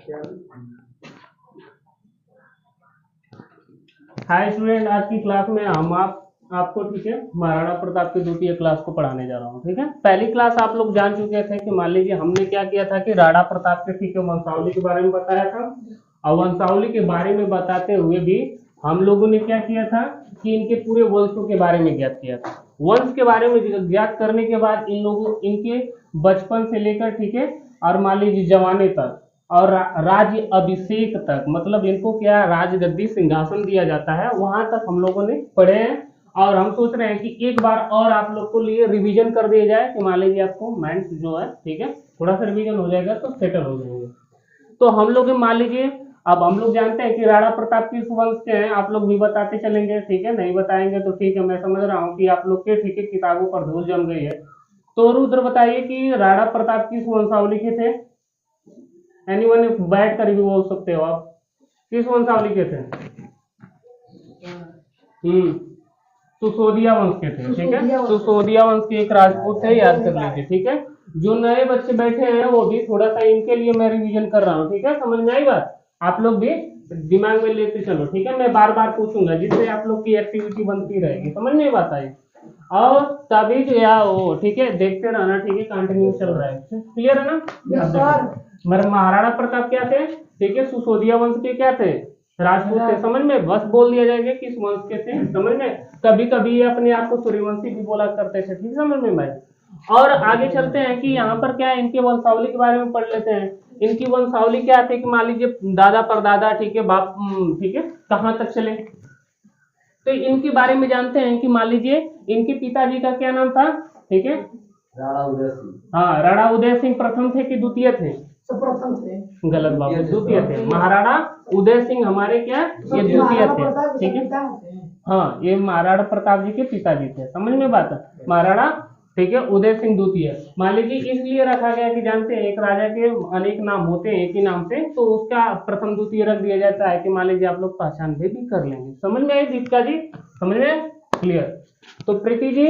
Hi student, आज की class में हम आपको ठीक है महाराणा प्रताप की द्वितीय क्लास को पढ़ाने जा रहा हूँ। ठीक है, पहली क्लास आप लोग जान चुके थे कि मान लीजिए हमने क्या किया था कि राणा प्रताप के ठीक है वंशावली के बारे में बताया था, और वंशावली के बारे में बताते हुए भी हम लोगों ने क्या किया था कि इनके पूरे वंशों के बारे में ज्ञात किया था। वंश के बारे में ज्ञात करने के बाद इन लोगों इनके बचपन से लेकर ठीक है और मान लीजिए जवानी तक और राज्य अभिषेक तक, मतलब इनको क्या राजगद्दी सिंहासन दिया जाता है, वहां तक हम लोगों ने पढ़े हैं। और हम सोच रहे हैं कि एक बार और आप लोग को लिए रिवीजन कर दिया जाए कि मान लीजिए आपको माइंड जो है ठीक है थोड़ा सा रिवीजन हो जाएगा तो सेटल हो जाएंगे। तो हम लोग मान लीजिए अब हम लोग जानते हैं कि राणा प्रताप किस वंश के हैं, आप लोग भी बताते चलेंगे। ठीक है, नहीं बताएंगे तो ठीक है, मैं समझ रहा हूँ कि आप लोग के ठीक है किताबों पर धूल जम गई है। तो रुद्र बताइए कि राणा प्रताप किस वंशावली के थे। एनीवन बैठ कर भी बोल सकते हो आप, किस वंशावली के थे? सुसोदिया वंश के थे। ठीक है, सुसोदिया वंश के एक राजपूत थे, याद कर लीजिए। ठीक है, जो नए बच्चे बैठे हैं वो भी थोड़ा सा इनके लिए मैं रिवीजन कर रहा हूँ। ठीक है, समझ में आई बात? आप लोग भी दिमाग में लेते चलो। ठीक है, मैं बार बार पूछूंगा जिससे आप लोग की एक्टिविटी बनती रहेगी। समझ में बात आई? और तभी जो या वो ठीक है देखते रहना। ठीक है, कंटिन्यू चल रहा है, क्लियर है ना? मेरे महाराणा प्रताप क्या थे? ठीक है, सुसोदिया वंश के क्या थे? राजपूत थे। समझ में? बस बोल दिया जाएगा किस वंश के थे। समझ में? कभी कभी ये अपने आप को सूर्यवंशी भी बोला करते थे। ठीक, समझ में भाई? और आगे चलते हैं कि यहाँ पर क्या है, इनके वंशावली के बारे में पढ़ लेते हैं। इनकी वंशावली क्या थे कि मान लीजिए दादा परदादा ठीक है बाप ठीक है कहाँ तक चले, तो इनके बारे में जानते हैं कि मान लीजिए इनके पिताजी का क्या नाम था? ठीक है, राणा उदय सिंह। हाँ, राणा उदय सिंह प्रथम थे कि द्वितीय थे? प्रथम थे। गलत बाबू, द्वितीय थे। महाराणा उदय सिंह हमारे क्या ये द्वितीय थे। ठीक है, हाँ, ये महाराणा प्रताप जी के पिताजी थे। समझ में बात? महाराणा ठीक है उदय सिंह द्वितीय। मान लीजिए इसलिए रखा गया कि जानते हैं एक राजा के अनेक नाम होते हैं एक ही नाम से, तो उसका प्रथम द्वितीय रख दिया जाता है कि मान लीजिए आप लोग पहचान भी कर लेंगे। समझ में आई दीपिका जी? समझ में? क्लियर? तो प्रीति जी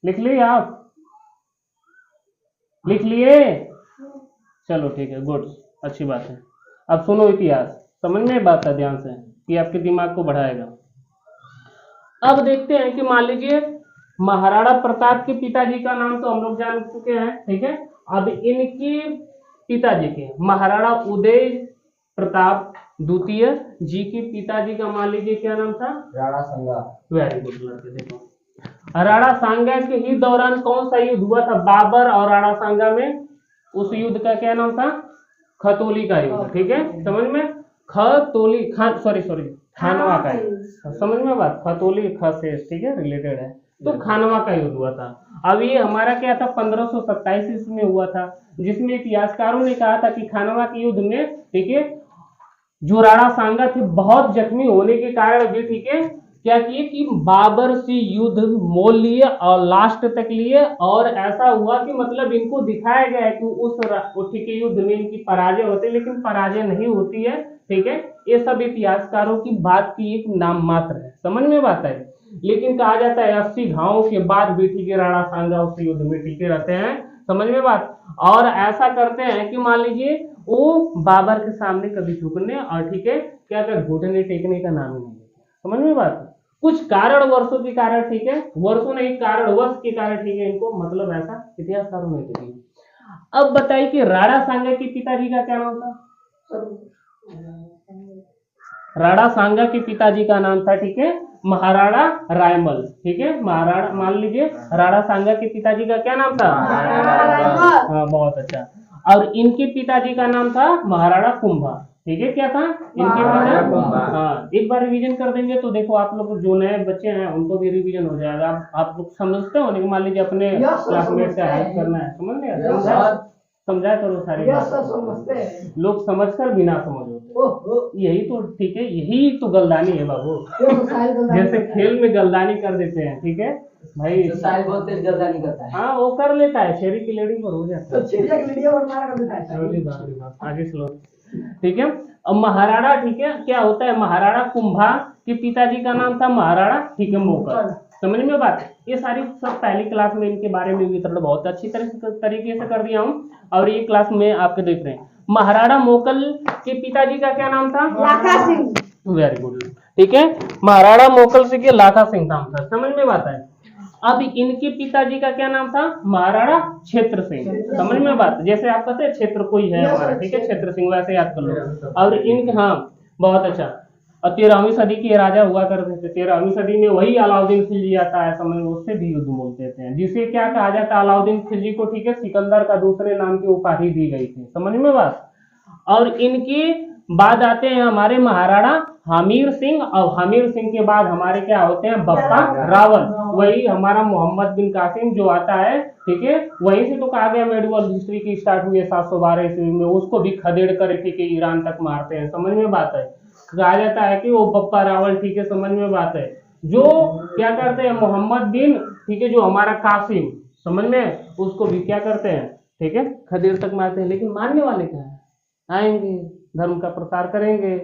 लिख लिए, आप लिख लिए? चलो ठीक है, गुड, अच्छी बात है। अब सुनो इतिहास, समझ में बात है ध्यान से कि आपके दिमाग को बढ़ाएगा। अब देखते हैं कि मान लीजिए महाराणा प्रताप के पिताजी का नाम तो हम लोग जान चुके हैं। ठीक है, अब इनके पिताजी के महाराणा उदय प्रताप द्वितीय जी के पिताजी का मान लीजिए क्या नाम था? राणा सांगा। वेरी गुड लड़के, देखो राणा सांगा के ही दौरान कौन सा युद्ध हुआ था बाबर और राणा सांगा में? उस युद्ध का क्या नाम था? खतौली का युद्ध। ठीक है, समझ में? खतौली सॉरी खानवा का युद्ध। समझ में बात? खतौली ख से ठीक है रिलेटेड है, तो खानवा का युद्ध हुआ था। अब ये हमारा क्या था 1527 ईस्वी में हुआ था, जिसमें इतिहासकारों ने कहा था कि खानवा के युद्ध में ठीक है जो राणा सांगा थे बहुत जख्मी होने के कारण भी ठीक है क्या किए कि बाबर से युद्ध मोल लिए और लास्ट तक लिए, और ऐसा हुआ कि मतलब इनको दिखाया गया है कि उस ठीक है युद्ध में इनकी पराजय होती है, लेकिन पराजय नहीं होती है। ठीक है, ये सब इतिहासकारों की बात की एक नाम मात्र है। समझ में बात है? लेकिन कहा जाता है 80 घावों के बाद भी ठीक है राणा सांगा उस युद्ध में टीके रहते हैं। समझ में बात? और ऐसा करते हैं कि मान लीजिए वो बाबर के सामने कभी झुकने और ठीक है क्या कर घुटने टेकने का नाम नहीं है। समझ में बात? कुछ कारण वर्षों के कारण ठीक है, वर्षों नहीं कारण वर्ष के कारण ठीक है इनको मतलब ऐसा इतिहासकारों ने दिया। अब बताइए कि राणा सांगा के पिताजी का क्या नाम था? राणा सांगा के पिताजी का नाम था ठीक है महाराणा रायमल। ठीक है, महाराणा मान लीजिए राणा सांगा के पिताजी का क्या नाम था? हाँ, बहुत अच्छा। और इनके पिताजी का नाम था महाराणा कुंभा। ठीक है, क्या था इनके पिता? हाँ, एक बार रिवीजन कर देंगे तो देखो आप लोग जो नए बच्चे हैं उनको भी रिवीजन हो जाएगा। आप लोग समझते हो नहीं, मान लीजिए अपने क्लासमेट से हेल्प करना है, समझ में? समझा करो सारी बात। लोग समझकर बिना समझ होते, यही तो ठीक है, यही तो गलदानी है बाबू। जैसे खेल में गलदानी कर देते हैं ठीक है भाई, बहुत तेज गलदानी करता है। हाँ, वो कर लेता है, शेरी की लेडी पर हो जाता है। आगे चलो ठीक है। अब महाराणा ठीक है क्या होता है, महाराणा कुंभा के पिताजी का नाम था महाराणा ठीक है मोकर। समझ में बात? ये सारी सब पहली क्लास में इनके बारे में वितरण बहुत अच्छी तरीके से कर दिया हूँ, और ये क्लास में आपके देख रहे हैं। महाराणा मोकल के पिताजी का क्या नाम था? लाखा सिंह। वेरी गुड, ठीक है। महाराणा मोकल सिंह के लाखा सिंह नाम था, समझ में बात है। अब इनके पिताजी का क्या नाम था? महाराणा क्षेत्र सिंह, समझ में बात। जैसे आप कहते हैं क्षेत्र कोई है हमारा, ठीक है, क्षेत्र सिंह, वैसे याद कर लो। और इनके, हाँ बहुत अच्छा। और 13वीं सदी के राजा हुआ करते थे। 13वीं सदी में वही अलाउद्दीन खिलजी आता है, समझ में, उससे भी युद्ध बोलते थे, जिसे क्या कहा जाता है? अलाउद्दीन खिलजी को, ठीक है, सिकंदर का दूसरे नाम की उपाधि दी गई थी, समझ में बात। और इनके बाद आते हैं हमारे महाराणा हमीर सिंह, और हमीर सिंह के बाद हमारे क्या होते हैं? बप्पा रावल। वही हमारा मोहम्मद बिन कासिम जो आता है, ठीक है, वहीं से तो कहा गया मेडिवल हिस्ट्री की स्टार्ट हुई है 712 ईस्वी में। उसको भी खदेड़ कर, ठीक है, ईरान तक मारते हैं, समझ में बात है। कहा जाता है कि वो बप्पा रावल, ठीक है, समझ में बात है, जो क्या करते हैं? मोहम्मद बिन, ठीक है, जो हमारा कासिम, समझ में, उसको भी क्या करते हैं? ठीक है, खदेड़ तक मारते हैं। लेकिन मारने वाले क्या है? आएंगे, धर्म का प्रसार करेंगे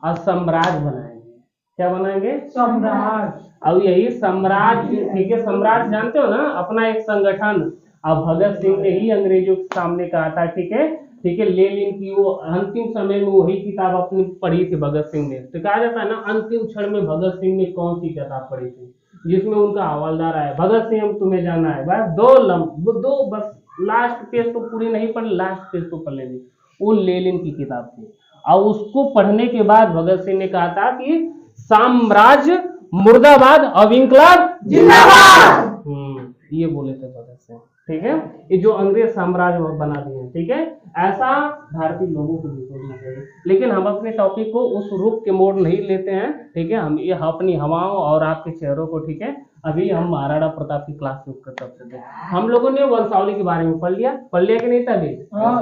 और साम्राज्य बनाएंगे। क्या बनाएंगे? साम्राज्य। अब यही साम्राज्य, ठीक है, साम्राज्य जानते हो ना, अपना एक संगठन। अब भगत सिंह ने ही अंग्रेजों के सामने कहा था, ठीक है, ठीक है, लेनिन की वो अंतिम समय में वही किताब अपनी पढ़ी थी भगत सिंह ने। तो कहा जाता है ना, अंतिम क्षण में भगत सिंह ने कौन सी किताब पढ़ी थी? जिसमें उनका हवलदार आया, भगत सिंह तुम्हें जाना है, बस दो बस लास्ट पेज तो पूरी नहीं पढ़, लास्ट पेज तो पढ़ लेनी। वो लेनिन की किताब थी। और उसको पढ़ने के बाद भगत सिंह ने कहा था कि साम्राज्य मुर्दाबाद, अब इंकलाब जिंदाबाद। ये बोले थे भगत सिंह, ठीक है। ये जो अंग्रेज साम्राज्य बना दिए, ठीक है, ऐसा भारतीय लोगों को भी सोचना चाहिए। लेकिन हम अपने टॉपिक को उस रुख के मोड़ नहीं लेते हैं, ठीक है। हम ये अपनी हवाओं और आपके चेहरों को, ठीक है, अभी हम महाराणा प्रताप की क्लास शुरू कर सकते हैं। हम लोगों ने वंशावली के बारे में पढ़ लिया कि नहीं? तभी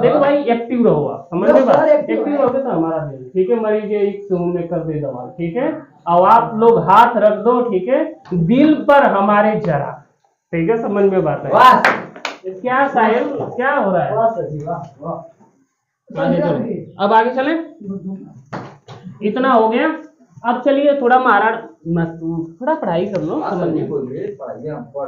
देखो भाई, एक्टिव रहो, समझ में बात। एक्टिव रहोगे तो हमारा दिल, ठीक है, मरीज एक में कर दे दवा, ठीक है। अब आप लोग हाथ रख दो, ठीक है, दिल पर हमारे जरा, ठीक है, समझ में बात है। क्या साहिल, क्या हो रहा है? आगे चले, अब आगे चले। इतना हो गया। अब चलिए थोड़ा थोड़ा पढ़ाई कर लो, समझ में।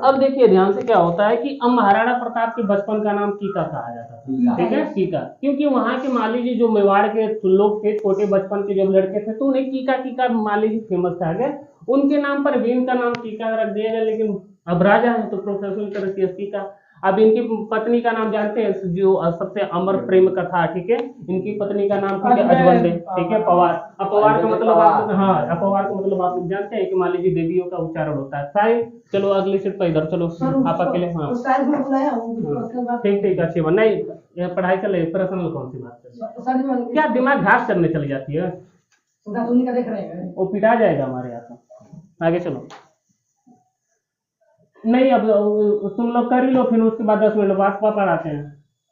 अब देखिए ध्यान से, क्या होता है कि अब महाराणा प्रताप के बचपन का नाम कीका कहा जाता था, ठीक है, कीका। क्योंकि वहां के मान लीजिए जो मेवाड़ के लोग थे, छोटे बचपन के जब लड़के थे, तो उन्हें कीका कीका मान लीजिए फेमस था गया, उनके नाम पर भी इनका नाम कीका रख दिया गया। लेकिन अब राजा है तो प्रोफेशनल तरह से कीका। अब इनकी पत्नी का नाम जानते हैं, जो सबसे अमर प्रेम कथा, ठीक है, इनकी पत्नी का नाम, ठीक है, अजवंदे, ठीक है, पवार। अब पवार का मतलब आप, हाँ, पवार का मतलब आप लोग जानते हैं कि मान लीजिए देवियों का उच्चारण होता है। साहिब चलो अगली सीट पर इधर चलो, आप अकेले, हाँ ठीक ठीक, अच्छी बात नहीं, ये पढ़ाई कर ले, पर्सनल कौन सी बात है? क्या दिमाग घास करने चली जाती है, वो पिटा जाएगा हमारे यहाँ। आगे चलो। नहीं, अब तुम लोग कर ही लो, फिर उसके बाद 10 मिनट बाद पढ़ाते हैं।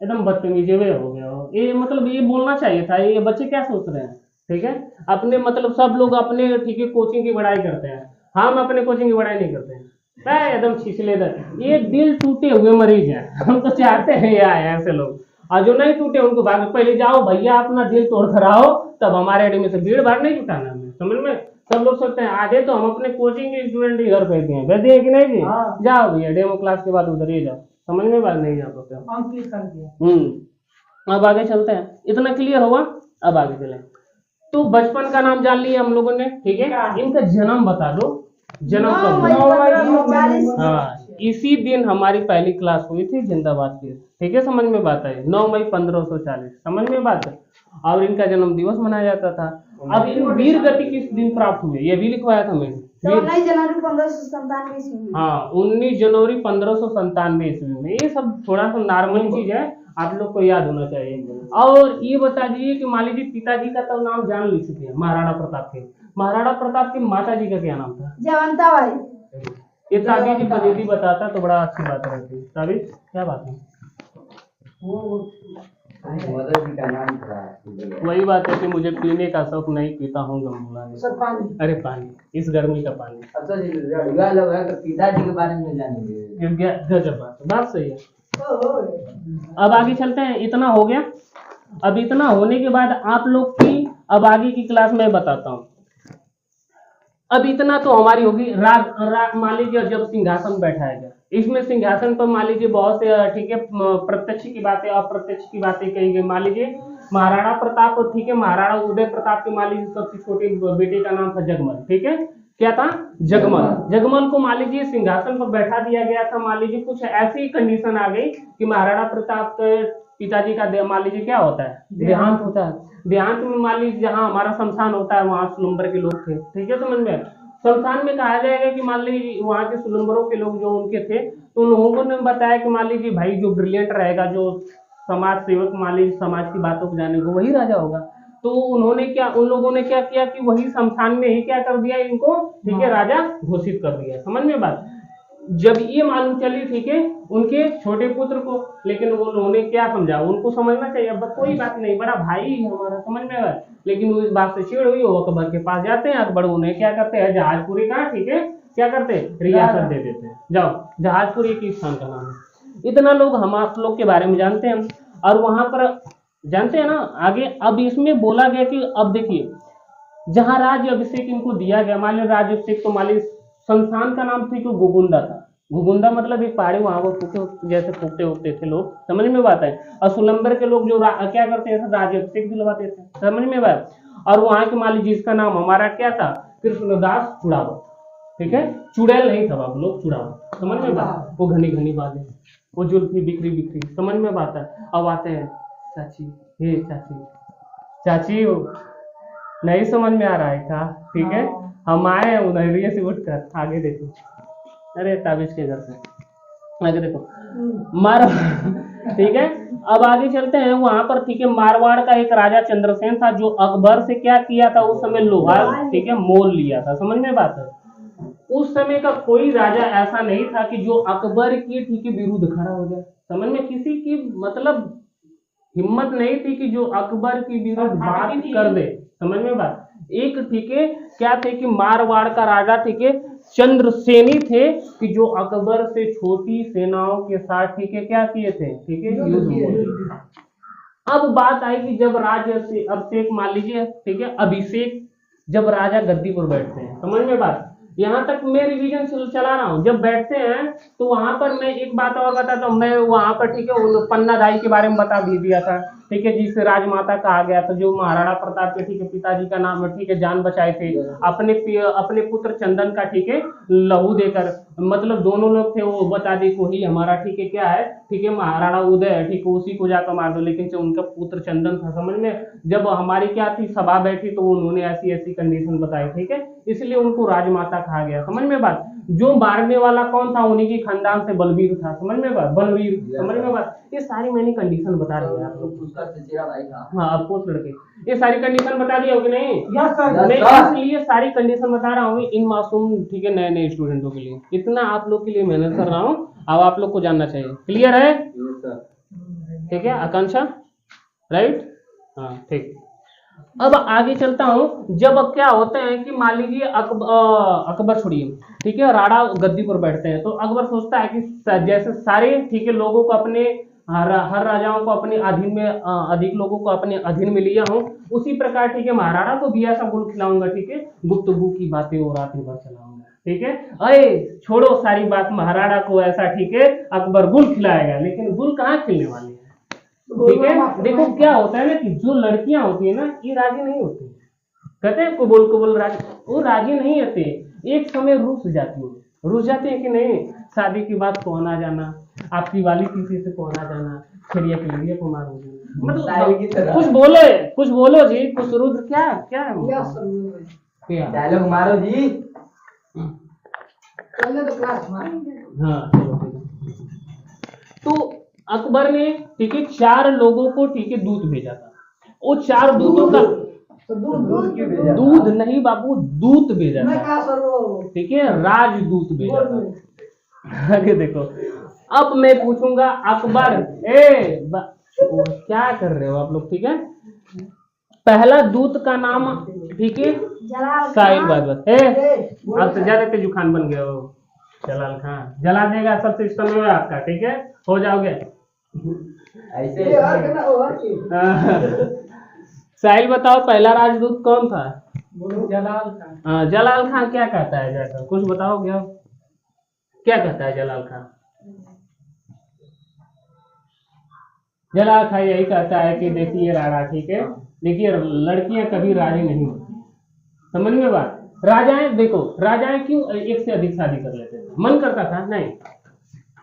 एकदम बदतमीजी वे हो गया हो। ये मतलब ये बोलना चाहिए था, ये बच्चे क्या सोच रहे हैं, ठीक है। अपने मतलब सब लोग अपने, ठीक है, कोचिंग की बड़ाई करते हैं, हम अपने कोचिंग की बड़ाई नहीं करते हैं। एकदम छिछलेदर, ये दिल टूटे हुए मरीज हैं। हम तो चाहते हैं यार ऐसे लोग, और जो नहीं टूटे उनको भाग पहले जाओ भैया अपना दिल तोड़ कर आओ, तब हमारे एडमिशन। भीड़ भाड़ नहीं जुटाना हमें, समझ में। सब लोग सोचते हैं आधे तो हम अपने कोचिंग के स्टूडेंट ही घर भेज दिए, भेज दिए कि नहीं जी? जाओ भैया डेमो क्लास के बाद उधर ही जाओ, समझ में बात नहीं जा पाते। अब आगे चलते हैं, इतना क्लियर हुआ। अब आगे चले, तो बचपन का नाम जान लिया हम लोगों ने, ठीक है। इनका जन्म बता दो, जन्म कब हुआ? हाँ, इसी दिन हमारी पहली क्लास हुई थी जिंदाबाद की, ठीक है, समझ में बात है। 9 मई 1540, समझ में बात है। और इनका जन्म दिवस मनाया जाता था। अब इन वीर गति किस दिन प्राप्त हुए, ये भी लिखवाया था मैंने। 19 जनवरी 1597 ईस्वी में। हाँ, 19 जनवरी 1597 ईस्वी में। ये सब थोड़ा सा नॉर्मल चीज है, आप लोग को याद होना चाहिए। और ये बता दीजिए कि मान लीजिए पिताजी का तो नाम जान ली चुके हैं, महाराणा प्रताप के। महाराणा प्रताप की माता जी का क्या नाम था? जयवंताबाई। ये ताबी की पद्धति बताता तो बड़ा अच्छी बात रहती। ताबी क्या बात है? वही बात है कि मुझे पीने का शौक नहीं, पीता हूँ गमला। अरे पानी, इस गर्मी का पानी। अच्छा जी, लोग हैं तो पिताजी के बारे में जानेंगे। गजब बात सही है। अब आगे चलते हैं, इतना हो गया। अब इतना होने के बाद आप लोग की अब आगे की क्लास में बताता हूँ। अब इतना तो हमारी होगी राग मान लीजिए जब सिंहासन बैठाया गया, इसमें सिंहासन पर मान लीजिए बहुत से, ठीक है, प्रत्यक्ष की बातें अप्रत्यक्ष की बातें कही गई। मान लीजिए महाराणा प्रताप, ठीक है, महाराणा उदय प्रताप के मान लीजिए सबसे छोटे बेटे का नाम था जगमल, ठीक है, क्या था, जगमल। जगमल को मान लीजिए सिंहासन पर बैठा दिया गया था। मान लीजिए कुछ ऐसी कंडीशन आ गई कि महाराणा प्रताप के पिताजी का मान लीजिए क्या होता है, देहांत होता है। देहांत में मान लीजिए जहाँ हमारा शमशान होता है वहां सुलंबर के लोग थे, ठीक है, समझ में। शमशान में कहा जाएगा कि मान लीजिए वहाँ के सुलंबरों के लोग जो उनके थे, तो उन लोगों ने बताया कि मान लीजिए भाई जो ब्रिलियंट रहेगा, जो समाज सेवक, मान लीजिए समाज की बातों को जाने को, वही राजा होगा। तो उन्होंने क्या, उन लोगों ने क्या किया कि वही शमशान में ही क्या कर दिया इनको, ठीक है, राजा घोषित कर दिया। समझ में बात। जब ये मालूम चली, ठीक है, उनके छोटे पुत्र को, लेकिन वो उन्होंने क्या समझा, उनको समझना चाहिए अब कोई बात नहीं, बड़ा भाई हमारा, समझ में आया। लेकिन वो इस बात से चिड़ हुई, वो अकबर के पास जाते हैं। अकबर उन्हें क्या करते हैं, जहाजपुरी का, ठीक है, क्या करते हैं, रियासत दे देते हैं, जाओ। जहाजपुरी किस स्थान का नाम है। इतना लोग हम आप लोग के बारे में जानते हैं। और वहां पर जानते हैं ना आगे। अब इसमें बोला गया कि अब देखिए, जहां राज्य अभिषेक इनको दिया गया, मान लीजिए राज्य अभिषेक, तो मान लीजिए संस्थान का नाम थी, गोगुंदा था। गोगुंदा मतलब एक पहाड़ी, वहां पर फूके जैसे फूकते उगते थे लोग, समझ में बात है। और सुलंबर के लोग जो क्या करते थे, राज्य अभिषेक दिलवाते थे, समझ में बात। और वहां के मान लीजिए जिसका नाम हमारा क्या था, कृष्णदास चुड़ावत, ठीक है, चुड़ैल नहीं था बाबू लोग, चुड़ावत, समझ में बात। वो घनी घनी बातें, वो जुल्फी बिखरी बिखरी, समझ में बात है। अब आते हैं चाची, हे चाची, चाची नहीं समझ में आ रहा है था, ठीक है, हम आए हैं उधर से उठ कर, आगे देखो, अरे ताबिज के घर से आगे देखो मार ठीक है। अब आगे चलते हैं वहां पर, ठीक है, मारवाड़ का एक राजा चंद्रसेन था, जो अकबर से क्या किया था, उस समय लोहा, ठीक है, मोल लिया था, समझ में बात है। उस समय का कोई राजा ऐसा नहीं था कि जो अकबर की, ठीक है, विरुद्ध खड़ा हो जाए, समझ में। किसी की मतलब हिम्मत नहीं थी कि जो अकबर की विरुद्ध बात कर दे, समझ में बात। एक, ठीक है, क्या थे कि मारवाड़ का राजा, ठीक है, चंद्रसेनी थे, कि जो अकबर से छोटी सेनाओं के साथ, ठीक है, क्या किए थे, ठीक है, युद्ध किए। अब बात आई कि जब राज्य से अभिषेक, मान लीजिए, ठीक है, अभिषेक, जब राजा गद्दी पर बैठते हैं, समझ में बात। यहाँ तक मैं रिवीजन चला रहा हूँ। जब बैठते हैं तो वहां पर मैं एक बात और बताता हूँ। मैं वहां पर, ठीक है, पन्नादाई के बारे में बता भी दिया था, ठीक है, जिसे राजमाता कहा गया था, जो महाराणा प्रताप के, ठीक है, पिताजी का नाम, ठीक है, जान बचाए थे अपने पुत्र चंदन का, ठीक है, लहू देकर। मतलब दोनों लोग थे, वो बता दी को ही हमारा, ठीक है, क्या है, ठीक है, महाराणा उदय है, ठीक है, उसी को जाकर मार दो। लेकिन जो उनका पुत्र चंदन था, समझ में, जब हमारी क्या थी सभा बैठी, तो उन्होंने ऐसी ऐसी कंडीशन बताई, ठीक है, इसलिए उनको राजमाता कहा गया, समझ में बात। जो मारने वाला कौन था, उन्हीं की खानदान से बलवीर था, समझ में बात, बलवीर, समझ में बात। ये सारी मैंने कंडीशन बता रही है आप लोग, उसका चचेरा भाई था। हाँ, आपको लड़के ये सारी कंडीशन बता दी होगी नहीं। Yes sir. मैं इसलिए सारी कंडीशन बता रहा हूँ इन मासूम, ठीक है, नए नए स्टूडेंटों के लिए। इतना आप लोग के लिए मेहनत कर रहा हूँ, अब आप लोग को जानना चाहिए। क्लियर है, ठीक है, आकांक्षा, राइट, हाँ, ठीक। अब आगे चलता हूँ। जब अब क्या होता है कि मान लीजिए अकबर छोड़िए, ठीक है, राणा गद्दी पर बैठते हैं, तो अकबर सोचता है कि जैसे सारे, ठीक है, लोगों को अपने हर राजाओं को अपने अधीन में, अधिक लोगों को अपने अधीन में लिया हूँ, उसी प्रकार, ठीक है, महाराणा को भी ऐसा गुल खिलाऊंगा, ठीक है, गुप्तगू की बातें और रातें भर चलाऊंगा, ठीक है। अरे छोड़ो सारी बात, महाराणा को ऐसा, ठीक है, अकबर गुल खिलाएगा, लेकिन गुल कहाँ खिलने वाली है, ठीक है। देखो क्या होता है ना कि जो लड़कियां होती है ना, ये राजी नहीं होती, कहते हैं कुबुल राजी, वो राजी नहीं होते, एक समय रुस जाती है कि नहीं। शादी की बात को आना जाना, आपकी वाली किसी से को आना जाना, खिरिया खिलिया को मारूंगी, मतलब कुछ बोलो जी, कुछ रुद्र, क्या क्या है, क्या डायलॉग मारो जी। पहले तो क्लास मारेंगे। हाँ, चलो। तो अकबर ने, ठीक है, 4 लोगों को, ठीक है, दूत भेजा था। वो 4 दूतों का दूध नहीं बाबू, दूत भेजा था, ठीक है, राजदूत भेजा था। आगे देखो, अब मैं पूछूंगा अकबर, क्या कर रहे हो आप लोग, ठीक है। पहला दूत का नाम, ठीक है, साहिल बात, आप से ज्यादा तेजुखान बन गए हो, जलाल खान जला देगा सब सिस्टम में आपका, ठीक है, हो जाओगे ऐसे। साहिल बताओ, पहला राजदूत कौन था? जलाल खान। हाँ, जलाल खान क्या कहता है, जाकर कुछ बताओगे आप, क्या कहता है जलाल खान? जलाल खान यही कहता है कि देखिए राणा, ठीक है, देखिए लड़कियां कभी राजी नहीं होती, समझ में बात। राजाएं देखो, राजाएं क्यों एक से अधिक शादी कर लेते थे, मन करता था नहीं,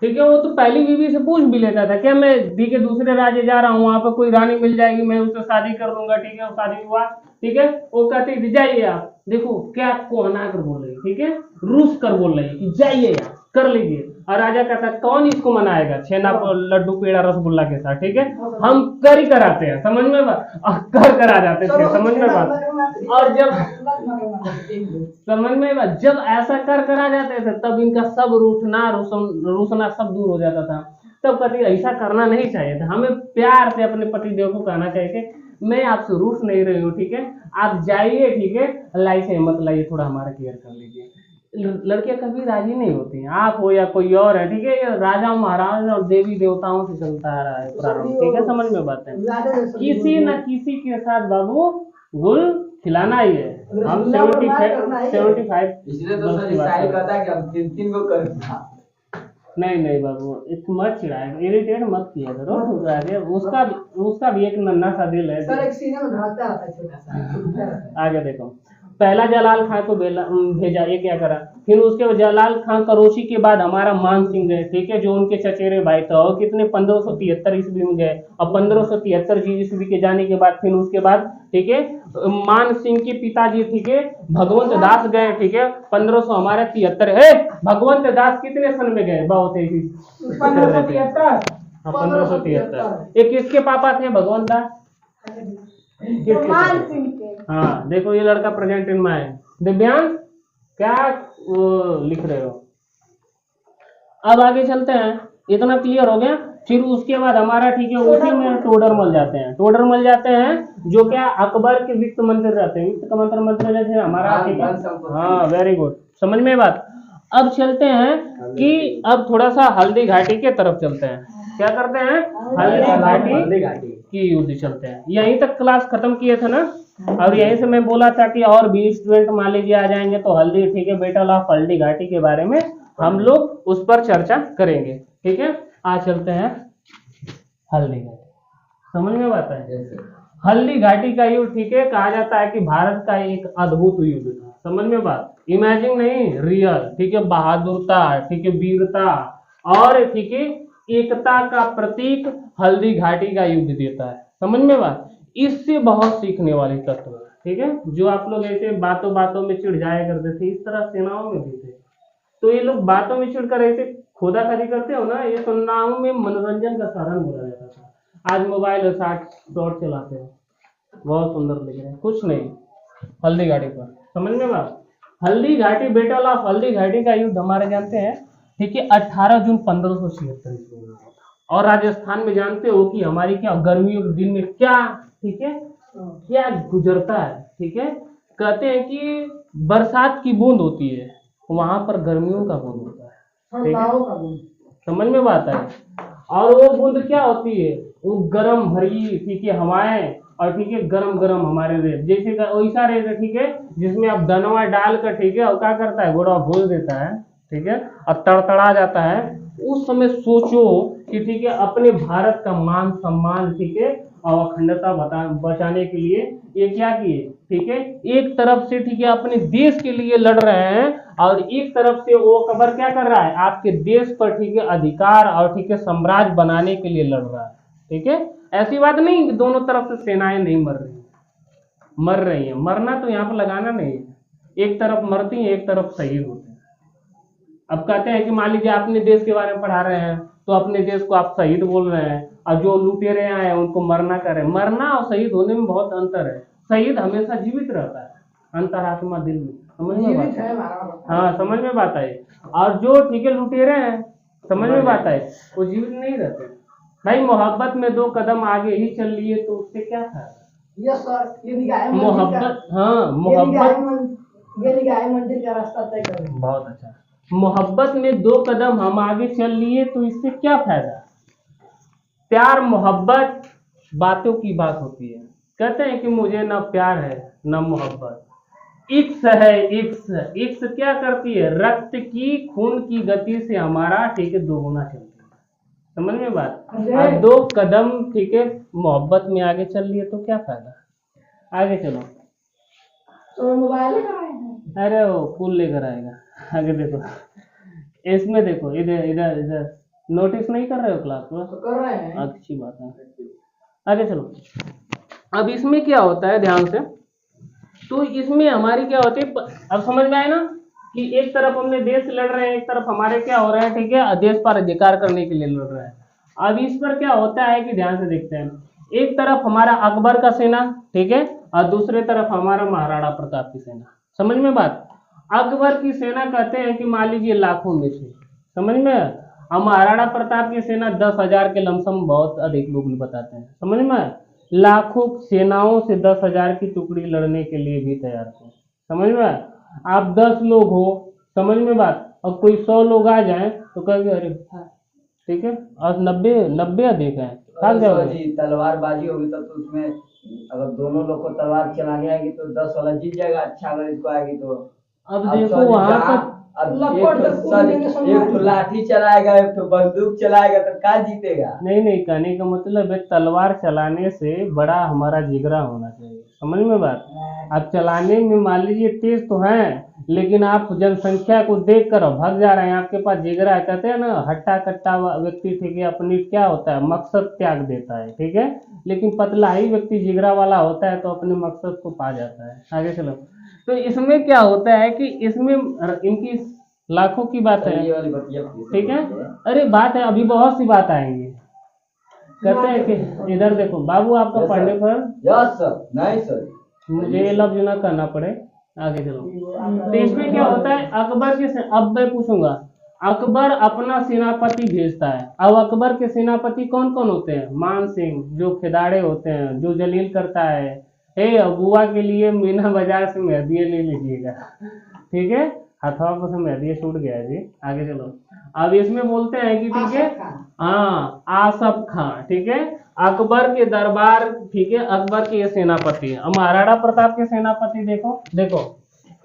ठीक है। वो तो पहली बीवी से पूछ भी लेता था, क्या मैं ठीक है दूसरे राज्य जा रहा हूँ, वहां पर कोई रानी मिल जाएगी, मैं उससे शादी कर लूंगा, ठीक है। वो शादी हुआ, ठीक है, वो कहते थे जाइए आप, देखो क्या कोहना कर बोल रही, ठीक है, रूस कर बोल रही कि जाइए आप कर लीजिए। और राजा कहता कौन इसको मनाएगा छेना लड्डू पेड़ा रसगुल्ला के साथ, ठीक है, हम कर ही कराते हैं, समझ में बात, कर करा जाते थे, समझ में बात। और जब समझ में बात, जब ऐसा कर करा जाते थे तब इनका सब रूठना सब दूर हो जाता था। तब कहती ऐसा करना नहीं चाहिए था, हमें प्यार से अपने पति देव को कहना चाहिए कि मैं आपसे रूठ नहीं रही हूँ, ठीक है, आप जाइए, ठीक है, लाई से हिम्मत लाइए, थोड़ा हमारा केयर कर लीजिए। लड़कियां कभी राजी नहीं होती, आप हो या कोई और है, ठीक है, ये राजा महाराज और देवी देवताओं से चलता आ रहा है प्रारंभ, ठीक है, समझ में बात है। किसी न किसी के साथ बाबू गुल खिलाना ही है। हम 75 इसलिए तो सर शायरी कहता है कि हम 3 को कर नहीं बाबू, मत चिढ़ाएगा, इरिटेट मत किया करो, उसका भी एक नन्हा सा दिल है। सर एक सीने में धागा आता है छोटा सा। आगे देखो, पहला जलाल खान को भेजा, ये क्या करा, फिर उसके बाद जलाल खान करोशी के बाद हमारा मान सिंह गए, ठीक है, जो उनके चचेरे भाई थे, और कितने 1573 ईस्वी में गए, और 1573 ईस्वी के जाने के बाद फिर उसके बाद, ठीक है, मान सिंह के पिताजी, ठीक है, भगवंत दास गए, ठीक है, 1573 है। भगवंत दास कितने सन में गए, बहुत है 1573। ये किसके पापा थे भगवंत दास? हाँ देखो, ये लड़का प्रेजेंट इन माइंड। दिव्यांश क्या लिख रहे हो? अब आगे चलते हैं, इतना क्लियर हो गया। फिर उसके बाद हमारा, ठीक है, उसी में टोडरमल जाते हैं। टोडरमल जाते हैं जो क्या अकबर के वित्त मंत्री रहते हैं, वित्त मंत्री जैसे हमारा, ठीक है, हाँ वेरी गुड, समझ में बात। अब चलते हैं कि अब थोड़ा सा हल्दी घाटी के तरफ चलते हैं। क्या करते हैं? हल्दी घाटी की युद्ध चलते हैं। यहीं तक क्लास खत्म किए थे ना, और यहीं से मैं बोला था कि और भी स्टूडेंट मान लीजिए आ जाएंगे तो हल्दी, ठीक है, बैटल ऑफ हल्दी घाटी के बारे में हम लोग उस पर चर्चा करेंगे, ठीक है। आज चलते हैं हल्दी घाटी, समझ में बात है। हल्दी घाटी का युद्ध, ठीक है, कहा जाता है कि भारत का एक अद्भुत युद्ध था, समझ में बात, इमेजिन नहीं, रियल, ठीक है, बहादुरता, ठीक है, वीरता और, ठीक है, एकता का प्रतीक हल्दी घाटी का युद्ध देता है, समझ में बात। इससे बहुत सीखने वाले तत्व है, ठीक है, जो आप लोग ऐसे बातों बातों में चिढ़ जाया करते थे, इस तरह सेनाओं में भी थे। तो ये लोग बातों में चिढ़कर ऐसे खोदाखोदी करते हो ना, ये सेनाओं में मनोरंजन का साधन बोला जाता था। आज मोबाइल और शॉट चलाते हो, बहुत सुंदर लग रहा है, कुछ नहीं, हल्दी घाटी पर, समझ में बात। हल्दी घाटी, बैटल ऑफ हल्दी घाटी का युद्ध हमारे जानते हैं, ठीक है, 18 जून 1576 ईस्वी में हुआ था। और राजस्थान में जानते हो कि हमारी क्या गर्मियों के दिन में क्या, ठीक है, क्या गुजरता है, ठीक है, कहते हैं कि बरसात की बूंद होती है, वहां पर गर्मियों का बूंद होता है, ठीक है, समझ में बात है। और वो बूंद क्या होती है, वो गर्म भरी, ठीक है, हवाएं, और ठीक है, गरम गरम हमारे रेत, जैसे वैसा रेत है, ठीक है, जिसमें आप दनवा डालकर, ठीक है, और क्या करता है, घोड़ा भूल देता है, ठीक है, और तड़तड़ा जाता है। उस समय सोचो कि, ठीक है, अपने भारत का मान सम्मान, ठीक है, और अखंडता बचाने के लिए ये क्या किए, ठीक है, एक तरफ से, ठीक है, अपने देश के लिए लड़ रहे हैं, और एक तरफ से वो अकबर क्या कर रहा है, आपके देश पर, ठीक है, अधिकार और, ठीक है, साम्राज्य बनाने के लिए लड़ रहा है, ठीक है। ऐसी बात नहीं कि दोनों तरफ से सेनाएं नहीं मर रही हैं, मरना तो यहाँ पर लगाना नहीं है, एक तरफ मरती है, एक तरफ शहीद होते हैं। अब कहते हैं कि मान लीजिए अपने देश के बारे में पढ़ा रहे हैं, तो अपने देश को आप शहीद बोल रहे हैं, और जो लुटेरे आए हैं उनको मरना करें। मरना और शहीद होने में बहुत अंतर है। शहीद हमेशा जीवित रहता है, अंतरात्मा दिल में, समझ में बात है, हाँ समझ में बात है। और जो, ठीक है, लुटेरे हैं, समझ में बात है, वो जीवित नहीं रहते भाई। मोहब्बत में 2 कदम आगे ही चल लिए तो उससे क्या था, यस सर, मोहब्बत, हाँ मोहब्बत, मंदिर का रास्ता तय कर, बहुत अच्छा। मोहब्बत में 2 कदम हम आगे चल लिए तो इससे क्या फायदा। प्यार मोहब्बत बातों की बात होती है। कहते हैं कि मुझे ना प्यार है ना मोहब्बत, इक्स है, इक्स क्या करती है, रक्त की, खून की गति से हमारा, ठीक है, 2 गुना चलती है, समझ में बात। अरे। अब 2 कदम ठीक है मोहब्बत में आगे चल लिए तो क्या फायदा, आगे चलो। तो मोबाइल ही कराए हैं। अरे वो फूल लेकर आएगा। आगे देखो, इसमें देखो, इधर इधर इधर नोटिस नहीं कर रहे हो क्लास में, तो कर रहे हैं। अच्छी बात है। आगे चलो। अब इसमें क्या होता है ध्यान से, तो इसमें हमारी क्या होती है, अब समझ में आए ना कि एक तरफ हमने देश से लड़ रहे हैं, एक तरफ हमारे क्या हो रहा है, ठीक है, देश पर अधिकार करने के लिए लड़ रहे हैं। अब इस पर क्या होता है कि ध्यान से देखते हैं, एक तरफ हमारा अकबर का सेना, ठीक है, और दूसरे तरफ हमारा महाराणा प्रताप की सेना। समझ में बात। अकबर की सेना कहते हैं कि मान लीजिए लाखों में से, समझ में, और महाराणा प्रताप की सेना 10,000 के लमसम, बहुत अधिक लोग बताते हैं, समझ में, लाखों सेनाओं से 10,000 की टुकड़ी लड़ने के लिए भी तैयार थे। समझ में, आप 10 लोग हो, समझ में बात, और कोई 100 लोग आ जाए तो कहेंगे अरे ठीक है, और 90 अधिक है, भाग जाओगे। जी तलवारबाजी होगी तब तो उसमें अगर दोनों लोग को तलवार चलानी आएगी तो 10 वाला जीत जाएगा। अच्छा अगर इसको आएगी तो अब देखो वहां पर एक तो लाठी चलाएगा, एक तो बंदूक चलाएगा, तो क्या जीतेगा। नहीं, कहने का मतलब है तलवार चलाने से बड़ा हमारा जिगरा होना चाहिए, समझ में बात। अब चलाने में मान लीजिए तेज तो हैं, लेकिन आप जनसंख्या को देख कर भाग जा रहे हैं, आपके पास जिगरा है, कहते हैं ना हट्टा कट्टा व्यक्ति, ठीक है, अपनी क्या होता है मकसद त्याग देता है, ठीक है, लेकिन पतला ही व्यक्ति जिगरा वाला होता है तो अपने मकसद को पा जाता है। आगे चलो। तो इसमें क्या होता है कि इसमें इनकी लाखों की बात है, ये वाली बतिया ठीक है, अरे बात है, अभी बहुत सी बात आएंगी। कहते हैं कि इधर देखो बाबू, आपका पढ़ने पर यस सर, नहीं सर, मुझे ये लफ्ज ना करना पड़े। आगे चलो। तो इसमें क्या होता है, अकबर के अब मैं पूछूंगा, अकबर अपना सेनापति भेजता है। अब अकबर के सेनापति कौन कौन होते हैं, मान सिंह, जो खिदाड़े होते हैं, जो जलील करता है, हे अबुआ के लिए मीना बाजार से मेहदी ले लीजिएगा, ठीक है, हथवा को से मेहदी छूट गया जी। आगे चलो। अब इसमें बोलते हैं कि ठीक है, हाँ आसफ खां, ठीक है, अकबर के दरबार, ठीक है, अकबर के ये सेनापति है। महाराणा प्रताप के सेनापति देखो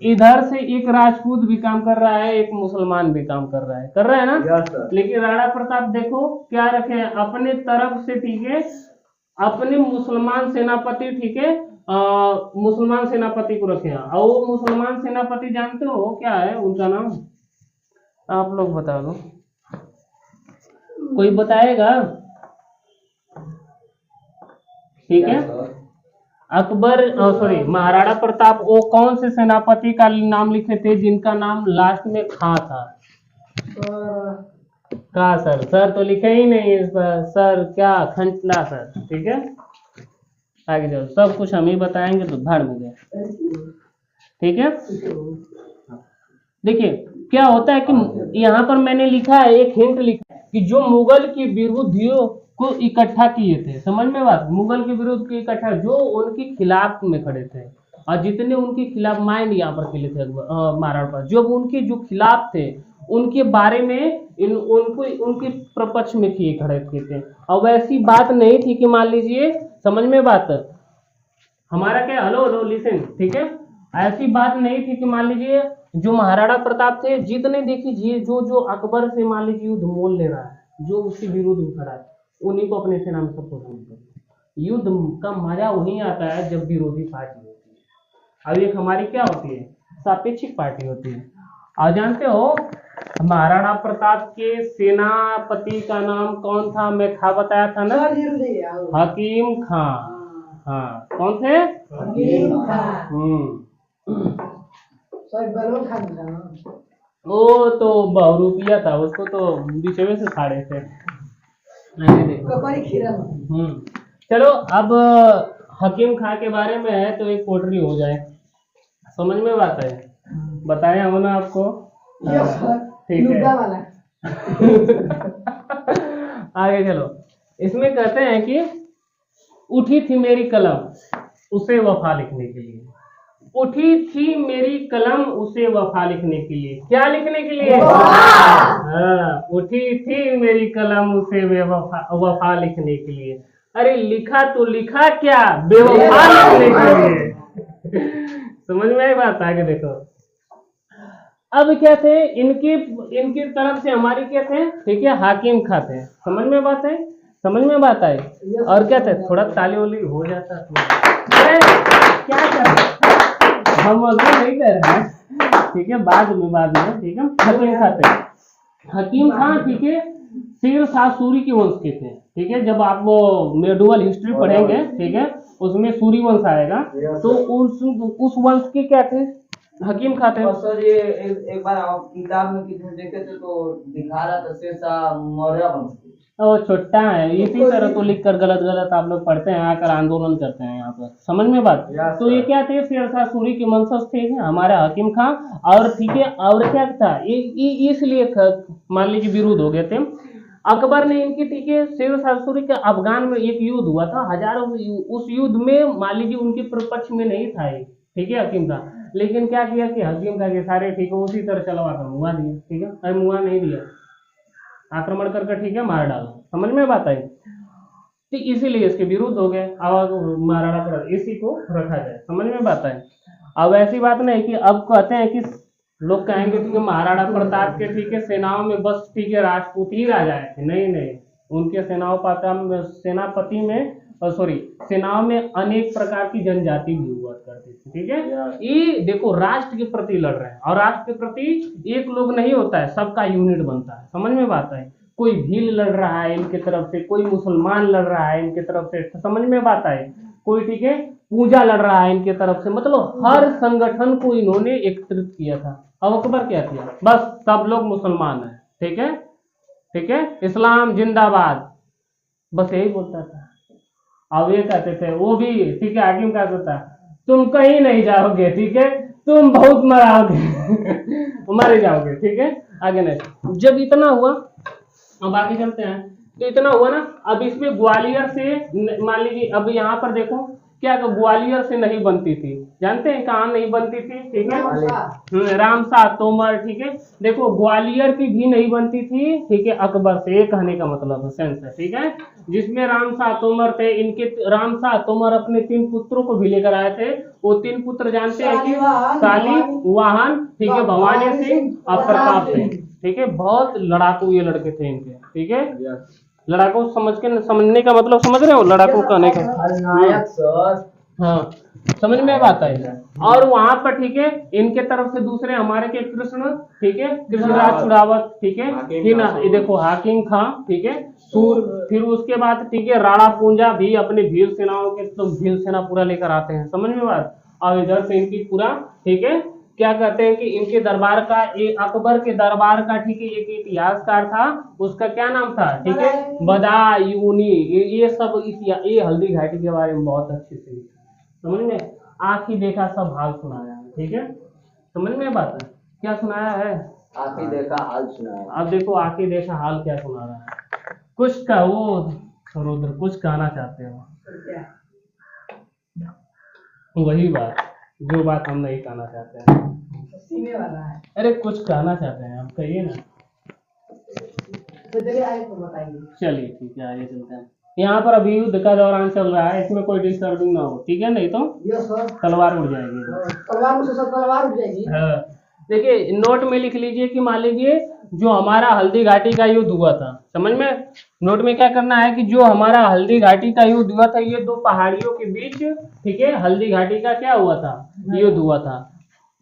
इधर से एक राजपूत भी काम कर रहा है, एक मुसलमान भी काम कर रहा है ना। लेकिन राणा प्रताप देखो क्या रखे हैं अपने तरफ से, ठीक है, अपने मुसलमान सेनापति, ठीक है, मुसलमान सेनापति को रखे हैं। और वो मुसलमान सेनापति जानते हो क्या है उनका नाम, आप लोग बता दो, कोई बताएगा, ठीक है। अकबर सॉरी महाराणा प्रताप वो कौन से सेनापति का नाम लिखे थे जिनका नाम लास्ट में खां था, कहा सर तो लिखे ही नहीं इस पर, सर क्या खंडा सर, ठीक है। आगे जाओ, सब कुछ हम ही बताएंगे तो भाड़ में गए, ठीक है। देखिए क्या होता है कि यहाँ पर मैंने लिखा है, एक हिंट लिखा है कि जो मुगल की विरोधियों को इकट्ठा किए थे, समझ में बात, मुगल के विरोध के इकट्ठा, जो उनके खिलाफ में खड़े थे, और जितने उनके खिलाफ माइंड यहाँ पर खेले थे महाराणा पर, जो उनके जो खिलाफ थे उनके बारे में उनके प्रपक्ष में किए खड़े थे। और वैसी बात नहीं थी कि मान लीजिए, समझ में बात, हमारा क्या, हेलो लिसन, ठीक है, ऐसी बात नहीं थी कि मान लीजिए जो महाराणा प्रताप थे जितने देखिए जो अकबर से मान लीजिए युद्ध मोल ले रहा है, जो उसके विरोध में खड़ा है, उन्हीं को अपने सेना में सबको शामिल कर। युद्ध का मजा वहीं आता है जब विरोधी पार्टी होती है। अब एक हमारी क्या होती है, सापेक्षिक पार्टी होती है। और जानते हो महाराणा प्रताप के सेनापति का नाम कौन था, मैं था बताया था ना, हकीम खां। हाँ कौन थे, हकीम खां। वो तो बहुरूपिया था, उसको तो बीचवे से फाड़े थे। चलो अब हकीम खां के बारे में है तो एक पोट्री हो जाए, समझ में बात है, बताया हो ना आपको, ठीक है। आगे चलो। इसमें कहते हैं कि उठी थी मेरी कलम उसे वफा लिखने के लिए, उठी थी मेरी कलम उसे वफा लिखने के लिए, क्या लिखने के लिए, हाँ, उठी थी मेरी कलम उसे वफा लिखने के लिए। अरे लिखा तो लिखा क्या, बेवफा लिखने के लिए। समझ में आई बात, आगे देखो। अब क्या थे, इनकी इनकी तरफ से हमारी क्या थे, ठीक है, हाकिम खां थे। समझ में बात है, समझ में बात आई। और क्या थे, थोड़ा ताली वाली हो जाता अरे क्या कर रहे हैं? हम अभी नहीं कर रहे हैं, ठीक है, बाद में, ठीक है। हकीम खां थे, हकीम खां, ठीक है, शेर शाह सूरी के वंश के थे, ठीक है। जब आप वो मेडुअल हिस्ट्री पढ़ेंगे, ठीक है, उसमें सूरी वंश आएगा, तो उस वंश के क्या थे, हकीम खां थे। और सर ये एक बार आप किताब में किसी ने देखे थे तो दिखा रहा था शेरशाह मौर्य वंश। वो छोटा है, इसी तरह तो लिख कर गलत गलत आप लोग पढ़ते हैं, आकर आंदोलन करते हैं यहाँ पर। समझ में बात। तो ये क्या थे, शेरशाह सूरी के वंशज थे हमारे हकीम खां। और ठीक है, और क्या था, इसलिए मान लीजिए विरोध हो गए थे। अकबर ने इनकी, ठीक है, शेरशाह सूरी के अफगान में एक युद्ध हुआ था, हजारों, उस युद्ध में मान लीजिए उनके पक्ष में नहीं था ये, ठीक है, हकीम खां। लेकिन क्या किया कि हकीम खां के सारे, ठीक है, उसी तरह चलवा कर मुआ दिया, ठीक है, अरे मुआ नहीं दिया, आक्रमण करके, ठीक है, मार डाला। समझ में बात आई। तो इसीलिए इसके विरुद्ध हो गए, आवाज महाराणा प्रताप इसी को रखा जाए। समझ में बात है। अब ऐसी बात नहीं कि अब कहते हैं कि लोग कहेंगे कि महाराणा प्रताप के, ठीक है, सेनाओं में बस, ठीक है, राजपूत ही राजा थे। नहीं नहीं, उनके सेनापति में, सॉरी, सेनाओं में अनेक प्रकार की जनजाति भी हुआ करती थी, ठीक है। ये देखो, राष्ट्र के प्रति लड़ रहे हैं, और राष्ट्र के प्रति एक लोग नहीं होता है, सबका यूनिट बनता है। समझ में बात है। कोई भील लड़ रहा है इनके तरफ से, कोई मुसलमान लड़ रहा है इनके तरफ से, समझ में बात है। कोई, ठीक है, पूजा लड़ रहा है इनके तरफ से, मतलब हर संगठन को इन्होंने एकत्रित किया था। अब अकबर क्या किया, बस सब लोग मुसलमान है, ठीक है, ठीक है, इस्लाम जिंदाबाद, बस यही बोलता था। अब ये कहते थे वो भी, ठीक है, हकीम कहता था तुम कहीं नहीं जाओगे, ठीक है, तुम बहुत मराओगे मर जाओगे, ठीक है, आगे नहीं। जब इतना हुआ, अब आगे चलते हैं। तो इतना हुआ ना, अब इसमें ग्वालियर से, मान लीजिए, अब यहाँ पर देखो क्या, ग्वालियर से नहीं बनती थी, जानते हैं कहाँ नहीं बनती थी, ठीक है, रामशाह तोमर, ठीक है। देखो, ग्वालियर की भी नहीं बनती थी, ठीक है, अकबर से, ये कहने का मतलब है, सेंस है, ठीक है, जिसमें रामशाह तोमर थे। इनके रामशाह तोमर अपने 3 पुत्रों को भी लेकर आए थे। वो 3 पुत्र जानते हैं कि शालीवाहन, ठीक है, भवानी सिंह और प्रताप सिंह, ठीक है। बहुत लड़ाकू ये लड़के थे इनके, ठीक है। लड़ाकू समझने का मतलब समझ रहे हो, लड़ाकू कहने का, हाँ, समझ में बात आई। और वहां पर, ठीक है, इनके तरफ से दूसरे हमारे के कृष्ण, ठीक है, कृष्णराज चुड़ावत, ठीक है, फिर ये देखो हाकिम खां, ठीक है, सूर, फिर उसके बाद, ठीक है, राणा पूंजा भी अपने भील सेनाओं के, तो भील सेना पूरा लेकर आते हैं। समझ में बात। और इधर से इनकी पूरा, ठीक है, क्या कहते हैं कि इनके दरबार का, अकबर के दरबार का, ठीक है, एक इतिहासकार था, उसका क्या नाम था, ठीक है, बदायूनी। ये सब ये हल्दी घाटी के बारे में बहुत अच्छे से समझ में, आंखी देखा सब हाल सुनाया है, ठीक है, समझ में बात है। क्या सुनाया है, आंखी देखा हाल सुनाया। अब देखो, आंखी देखा हाल क्या सुना रहा है, कुछ का वो रुद्र कुछ कहना चाहते हो, वही बात, जो बात हम नहीं कहना चाहते हैं, सीने वाला है। अरे कुछ कहना चाहते हैं, आप कहिए ना। तो चलिए आगे तो बताइए। चलिए ठीक है, आगे चलते हैं। यहाँ पर अभी युद्ध का दौरान चल रहा है, इसमें कोई डिस्टर्बिंग ना हो, ठीक है, नहीं तो यस सर। तलवार उड़ जाएगी। तलवार में से सब तलवार उठ जाएगी। हाँ, देखिए, नोट में लिख लीजिए कि मान लीजिए जो हमारा हल्दी घाटी का युद्ध हुआ था, समझ में, नोट में क्या करना है कि जो हमारा हल्दी घाटी का युद्ध हुआ था, ये 2 पहाड़ियों के बीच, ठीक है, हल्दी घाटी का क्या हुआ था, युद्ध हुआ था।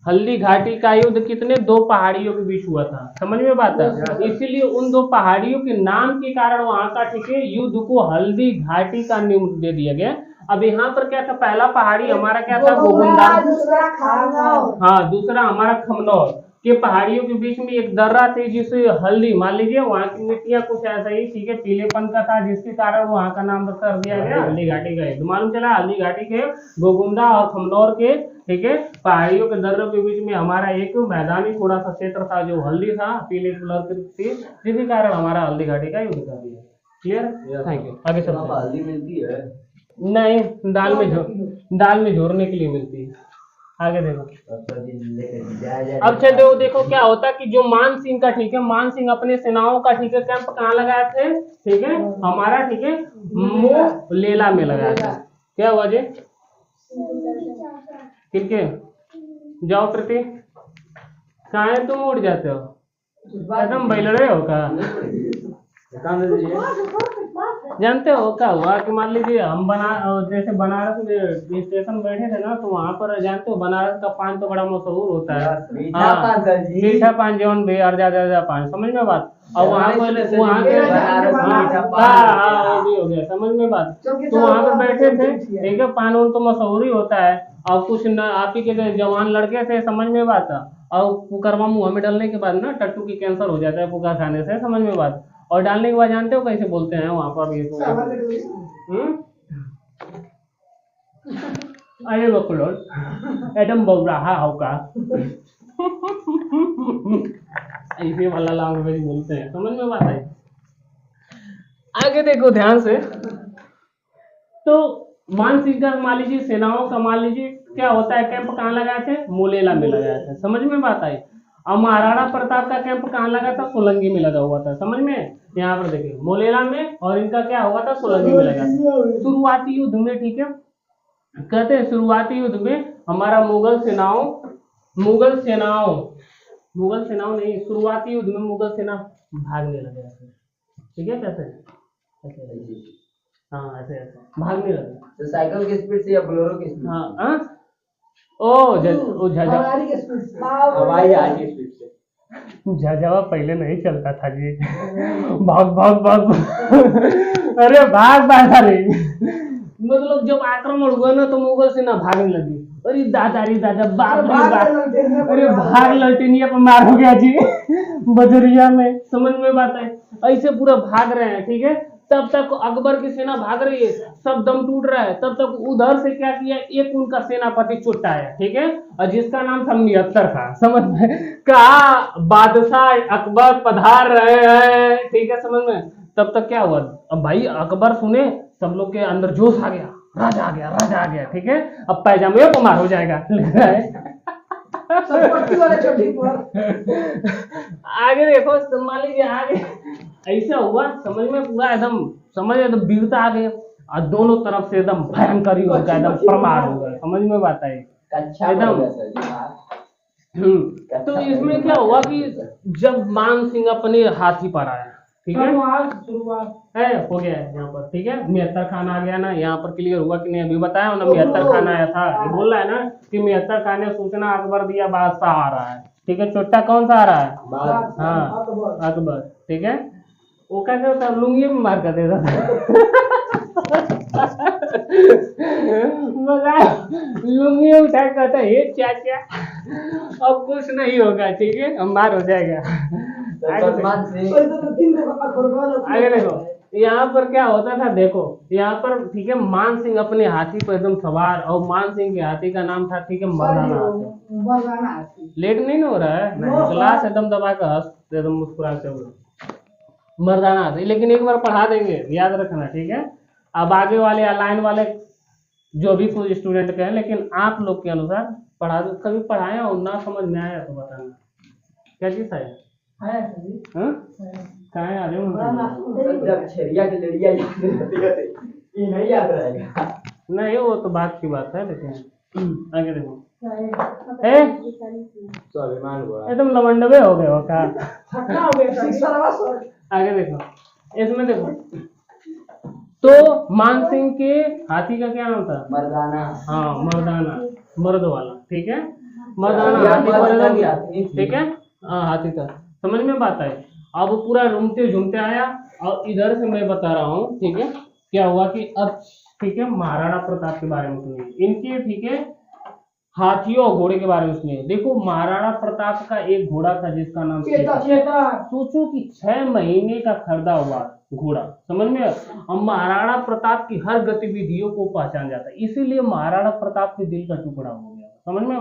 हल्दी घाटी का युद्ध कितने, 2 पहाड़ियों के बीच हुआ था। समझ में बात है। इसीलिए उन 2 पहाड़ियों के नाम के कारण वहां का, ठीक है, युद्ध को हल्दी घाटी का नाम दे दिया गया। अब यहाँ पर क्या था, पहला पहाड़ी हमारा क्या था, गोगुंदा, दूसरा खमनौर। हाँ, दूसरा हमारा खमनौर के पहाड़ियों के बीच में एक दर्रा थी, जिसे हल्दी, मान लीजिए वहाँ की मिट्टियाँ कुछ ऐसा ही, ठीक है, पीलेपन का था, जिसके कारण वहाँ का नाम कर दिया गया हल्दी घाटी का। तो मालूम चला, हल्दी घाटी के, गोगुंदा और खमनौर के, ठीक है, पहाड़ियों के दर्रों के बीच में हमारा एक मैदानी थोड़ा सा क्षेत्र था, जो हल्दी था, पीले कलर की थी, जिसके कारण हमारा हल्दी घाटी का युद्ध कर दिया। Clear, thank you. आगे चलते हैं। हल्दी मिलती है नहीं, दाल में झोरने के लिए मिलती है। आगे देखो। अब देखो, देखो क्या होता कि जो मान सिंह का, ठीक है, मान सिंह अपने सेनाओं का, ठीक है, कैंप कहाँ लगाए थे, ठीक है, हमारा, ठीक है, मोलेला में लगाया था। क्या हुआ जी, ठीक है, जाओ प्रति, कहाँ है तुम उड़ जाते हो? एकदम बैलड़े हो का? जानते हो क्या हुआ कि मान लीजिए हम जैसे बनारस में स्टेशन बैठे थे ना, तो वहाँ पर जानते हो बनारस का पान तो बड़ा मशहूर होता है। मीठा पान सर जी। मीठा पान जौन भी और ज्यादा पान, समझ में बात। और वहाँ पर वहाँ के वो भी हो गया, समझ में बात। तो वहाँ पर बैठे थे, ठीक है, पान उन तो मशहूर ही होता है। और कुछ न आप ही के जवान लड़के थे, समझ में बात। और कुकरवा मुँह में डालने के बाद ना टट्टू की कैंसर हो जाता है कुकर खाने से, समझ में बात। और डालने के बाद जानते हो कैसे बोलते हैं वहां पर ये अरे बकलो एकदम बौराहा होगा ऐसे वाला लैंग्वेज बोलते हैं, समझ में बात है। आगे देखो ध्यान से। तो मान सिंह का मान लीजिए सेनाओं का मान लीजिए क्या होता है, कैंप कहाँ लगाए थे? मोलेला में लगाया था, समझ में बात आई। और महाराणा प्रताप का कैंप कहाँ लगा था? सोलंगी में लगा हुआ था, समझ में। यहाँ पर देखिए मोलेला में, और इनका क्या हुआ था? सोलंगी में लगा। शुरुआती युद्ध में, ठीक है, कहते हैं शुरुआती युद्ध में हमारा मुगल सेनाओं नहीं, शुरुआती युद्ध में मुगल सेना भागने लगे, ठीक है। कैसे? हाँ ऐसे भागने लगे। तो साइकिल की स्पीड से या बोलेरो की स्पीड? हाँ हमारी के स्पीड से हवाई जहाज की स्पीड से। झझवा पहले नहीं चलता था जी। भाग भाग भाग अरे भाग भाग अरे मतलब जब आक्रमण हुआ ना तो मुगल सेना भागने लगी। अरे दादा बाप रे बाप, अरे भाग ललटेनिया पर मार हो गया जी बजरिया में, समझ में बात है। ऐसे पूरा भाग रहे हैं, ठीक है। तब तक अकबर की सेना भाग रही है, सब दम टूट रहा है। तब तक उधर से क्या किया, एक उनका सेनापति चुटाया, ठीक है, और जिसका नाम था मियत्तर था, समझ में। कहा बादशाह अकबर पधार रहे हैं, ठीक है, समझ में। तब तक क्या हुआ, अब भाई अकबर सुने, सब लोग के अंदर जोश आ गया, राजा आ गया, ठीक है। अब पैजामे को मार हो जाएगा आगे देखो, मान लीजिए आगे ऐसा हुआ, समझ में पूरा एकदम, समझ एकदम वीरता आ गई। और दोनों तरफ से एकदम भयंकर ही होगा, एकदम प्रमाण होगा, समझ में बात है एकदम। तो इसमें क्या हुआ कि जब मान सिंह अपने हाथी पर आया, ठीक है, शुरुआत है हो गया है यहाँ पर, ठीक है। मियत्तर खान आ गया ना, यहाँ पर क्लियर हुआ कि नहीं? अभी बताया ना मियत्तर खान आया था, ये बोल रहा है ना कि मियत्तर खान ने सूचना अकबर दिया बादशाह आ रहा है, ठीक है। चोट्टा कौन सा आ रहा है? हाँ अकबर, ठीक है। वो कैसे होता है, लुंगी में मार कर देता लुंगी उठा कहता है हे चाचा अब कुछ नहीं होगा, ठीक है, हम मार हो जाएगा। आगे देखो यहाँ पर क्या होता था, देखो यहाँ पर, ठीक है, मान सिंह अपने हाथी पर एकदम सवार, और मान सिंह के हाथी का नाम था, ठीक है, मर्दाना हाथी। लेट नहीं हो रहा है, क्लास एकदम दबा कर हंस एकदम मुस्कुरा के मर्दाना हाथी। लेकिन एक बार पढ़ा देंगे, याद रखना, ठीक है। अब आगे वाले लाइन वाले जो भी कुछ स्टूडेंट कहें, लेकिन आप लोग के अनुसार पढ़ा दो। कभी पढ़ाया और ना समझ में आया तो बताना क्या चीज है। कहाँ आ रहे जब छेरिया की लड़िया ये नहीं याद रहेगा। नहीं, वो तो बात की बात है, लेकिन आगे देखो स्वाभिमान हुआ एकदम लवंडवे हो गए हो का। आगे देखो, इसमें देखो, तो मान सिंह के हाथी का क्या नाम था? मर्दाना। हाँ मर्दाना, मर्द वाला, ठीक है, मर्दाना हाथी, ठीक है, हाँ हाथी था, समझ में बात आई। अब पूरा घूमते आया, और इधर से मैं बता रहा हूँ, ठीक है, क्या हुआ कि अब, ठीक है, महाराणा प्रताप के बारे में सुनिए, इनके, ठीक है, हाथियों और घोड़े के बारे में सुनिए। देखो महाराणा प्रताप का एक घोड़ा था जिसका नाम चेता। सोचो कि 6 महीने का खरीदा हुआ घोड़ा, समझ में। अब महाराणा प्रताप की हर गतिविधियों को पहचान जाता है, इसीलिए महाराणा प्रताप के दिल का टुकड़ा हो गया, समझ में।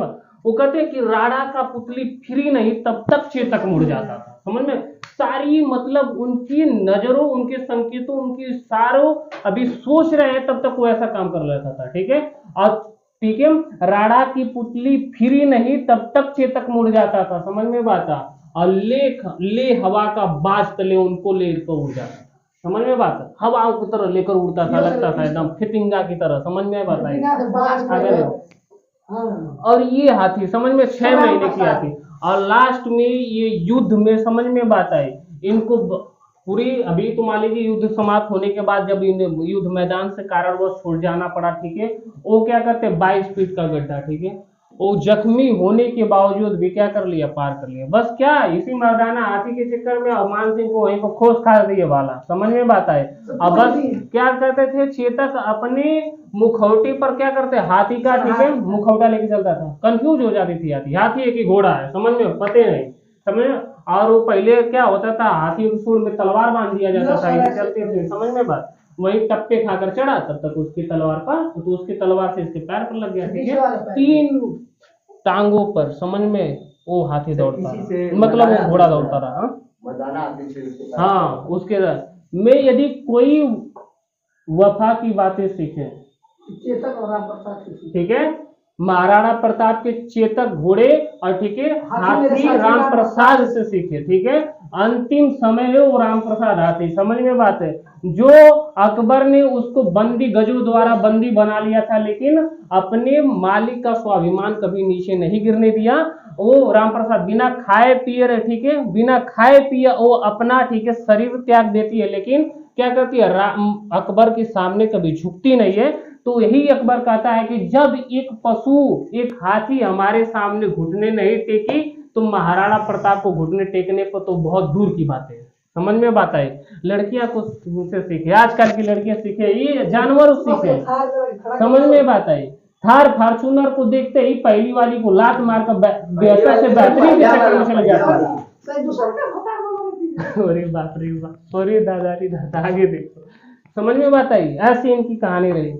वो कहते हैं कि राणा का पुतली फ्री नहीं तब तक चेतक मुड़ जाता था, समझ में। सारी मतलब उनकी नजरों, उनके संकेतों, उनकी सारों अभी सोच रहे हैं तब तक वो ऐसा काम कर लेता था, ठीक है। और ठीक है, राणा की पुतली फ्री नहीं तब तक चेतक मुड़ जाता था, समझ में बात आ। और ले हवा का बाज तले उनको लेकर उड़ जाता था, समझ में बात। हवाओं की तरह लेकर उड़ता था, लगता था एकदम फितिंगा की तरह, समझ में बात आई। और ये हाथी समझ में 6 महीने की हाथी। और लास्ट में ये युद्ध में समझ में बात आई इनको पूरी अभी तो मान लीजिए युद्ध समाप्त होने के बाद जब इन्हें युद्ध मैदान से कारणवश छोड़ जाना पड़ा, ठीक है, वो क्या करते 22 फीट का गड्ढा, ठीक है, वो जख्मी होने के बावजूद भी क्या कर लिया, पार कर लिया। बस क्या इसी मर्दाना हाथी के चक्कर में अमान सिंह को वहीं को खोस खा दिए वाला, समझ में बात आए। अब बस क्या करते थे चेतक अपने मुखौटे पर क्या करते हाथी का, ठीक है, मुखौटा लेके चलता था, कंफ्यूज हो जाती थी हाथी, हाथी एक ही घोड़ा है, समझ में पते नहीं, समझ में। और वो पहले क्या होता था हाथी के सूंड में तलवार बांध दिया जाता था, ऐसे चलते थे, समझ में बात। वही टप्पे खाकर चढ़ा तब तक उसकी तलवार पर, तो उसकी तलवार से इसके पैर पर लग गया, ठीक है, 3 टांगों पर, समझ में, वो हाथी दौड़ता रहा, मतलब वो घोड़ा दौड़ता रहा। हाँ, उसके में यदि कोई वफा की बातें सीखे, चेतक और राम प्रसाद की थी। ठीक है, महाराणा प्रताप के चेतक घोड़े और ठीक है हाथी राम प्रसाद से सीखे, ठीक है, अंतिम समय में वो राम प्रसाद हाथी, समझ में बात है। जो अकबर ने उसको बंदी गजों द्वारा बंदी बना लिया था, लेकिन अपने मालिक का स्वाभिमान कभी नीचे नहीं गिरने दिया। वो राम प्रसाद बिना खाए पिए रहे, ठीक है, बिना खाए पिए वो अपना, ठीक है, शरीर त्याग देती है, लेकिन क्या करती है अकबर के सामने कभी झुकती नहीं है। तो यही अकबर कहता है कि जब एक पशु, एक हाथी हमारे सामने घुटने नहीं टेकी तो महाराणा प्रताप को घुटने टेकने पर तो बहुत दूर की बात है, समझ में बात है। लड़कियां कुछ से सीखे, आजकल की लड़कियां सीखे, ये जानवर सीखे, समझ में बात है। थार फॉर्च्यूनर को देखते ही पहली वाली को लात मारकर बेहतर से बेहतरीन के चक्कर में चले जाता है। अरे बाप रे बाप, अरे दादा रे दादा, आगे देखो, समझ में बात आई। ऐसी इनकी कहानी रही।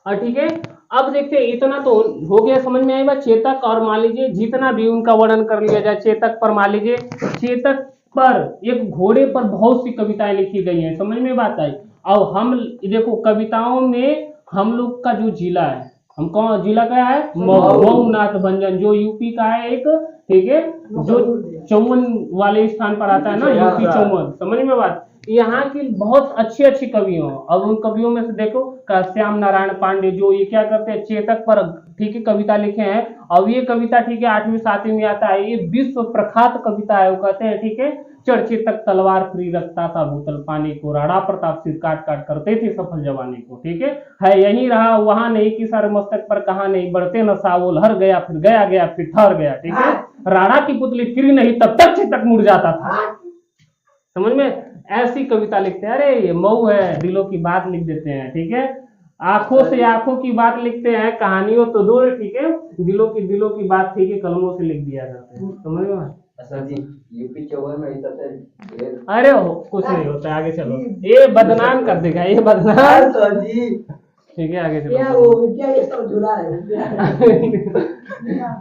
और ठीक है, अब देखते हैं, इतना तो हो गया, समझ में आएगा चेतक। और मान लीजिए जितना भी उनका वर्णन कर लिया जाए चेतक पर, मान लीजिए चेतक पर एक घोड़े पर बहुत सी कविताएं लिखी गई हैं, समझ में बात आई। और हम देखो कविताओं में हम लोग का जो जिला है, हम कौन जिला का है, मऊ नाथ भंजन, जो यूपी का है एक, ठीक है, जो चौवन वाले स्थान पर आता है ना, यूपी चौवन, समझ में बात। यहाँ की बहुत अच्छी अच्छी कवि हो। अब उन कवियों में से देखो श्याम नारायण पांडे, जो ये क्या करते हैं चेतक पर, ठीक है, कविता लिखे हैं। और ये कविता, ठीक है, 8वीं 7वीं में आता है, ये विश्व प्रख्यात कविता है। वो कहते हैं, ठीक है, चढ़ चेतक तलवार फ्री रखता था भूतल पानी को, राणा प्रताप सिर काट काट करते थे सफल जवानी को, ठीक है यही रहा वहां नहीं कि सर मस्तक पर कहा नहीं, बढ़ते न सावोल, हर गया फिर गया गया फिर ठहर गया, ठीक है, राणा की पुतली फिर नहीं तब तक चेतक मुड़ जाता था, समझ में। ऐसी कविता लिखते हैं, अरे ये मऊ है, दिलों की बात लिख देते हैं, ठीक है, आंखों से आंखों की बात लिखते हैं, कहानियों तो दूर, ठीक है, दिलों की बात, ठीक है, कलमों से लिख दिया करते हैं, समझ में। सर जी यूपी 54 में सबसे, अरे हो कुछ नहीं होता, आगे चलो, ये बदनाम कर देगा, ये बदनाम, सर जी ठीक है, आगे क्या चलो। वो विद्या ये सब झूला है।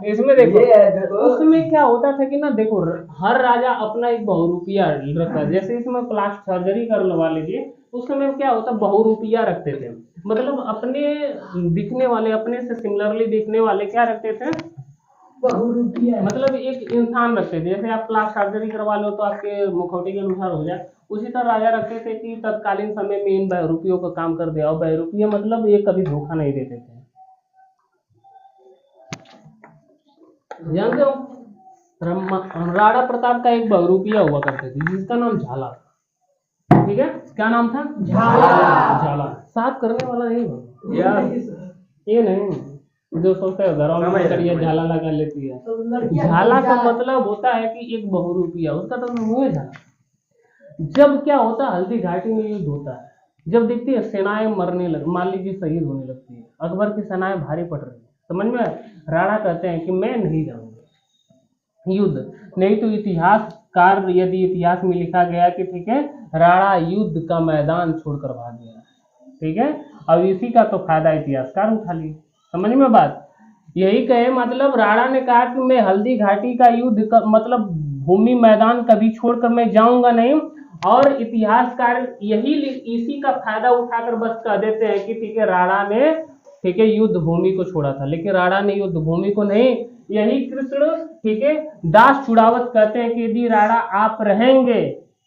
इसमें देखो, ये है, देखो। उसमें क्या होता था कि ना, देखो हर राजा अपना एक बहुरूपिया रखता है। जैसे इसमें प्लास्टिक सर्जरी करवा लीजिए, उस समय क्या होता, बहुरूपिया रखते थे, मतलब अपने दिखने वाले, अपने से सिमिलरली दिखने वाले क्या रखते थे, बहुरूपिया, मतलब एक इंसान रखते थे। जैसे आप प्लास्टिक सर्जरी करवा लो तो आपके मुखौटे के अनुसार हो जाए, उसी तरह राजा रखते थे कि तत्कालीन समय में इन बहुरूपियों का काम कर दिया। और बहुरूपिया मतलब ये कभी धोखा नहीं देते थे, जानते हो। राणा प्रताप का एक बहुरूपिया हुआ करते थे जिसका नाम झाला, ठीक है, क्या नाम था, झाला। साफ करने वाला नहीं हुआ, ये नहीं जो सोचते हैं घरों में करिए झाला लगा लेती है। झाला का मतलब होता है कि एक बहुरूपिया, उसका तो मुंह है झाला। जब क्या होता है, हल्दी घाटी में युद्ध होता है, जब देखती है सेनाएं मरने लग, मान लीजिए शहीद होने लगती है, अकबर की सेनाएं भारी पड़ रही है, समझ में। राणा कहते हैं कि मैं नहीं जाऊंगा युद्ध, नहीं तो इतिहासकार, यदि इतिहास में लिखा गया कि ठीक है राणा युद्ध का मैदान छोड़कर भाग गया, ठीक है, अब इसी का तो फायदा इतिहासकार उठा लिए, समझ में बात। यही कहे मतलब राणा ने कहा कि मैं हल्दी घाटी का युद्ध का मतलब भूमि मैदान कभी छोड़कर मैं जाऊंगा नहीं। और इतिहासकार यही इसी का फायदा उठाकर बस कह देते हैं कि ठीक है राणा ने, ठीक है, युद्ध भूमि को छोड़ा था, लेकिन राणा ने युद्ध भूमि को नहीं। यही कृष्ण, ठीक है, दास चुड़ावत कहते हैं कि यदि राणा आप रहेंगे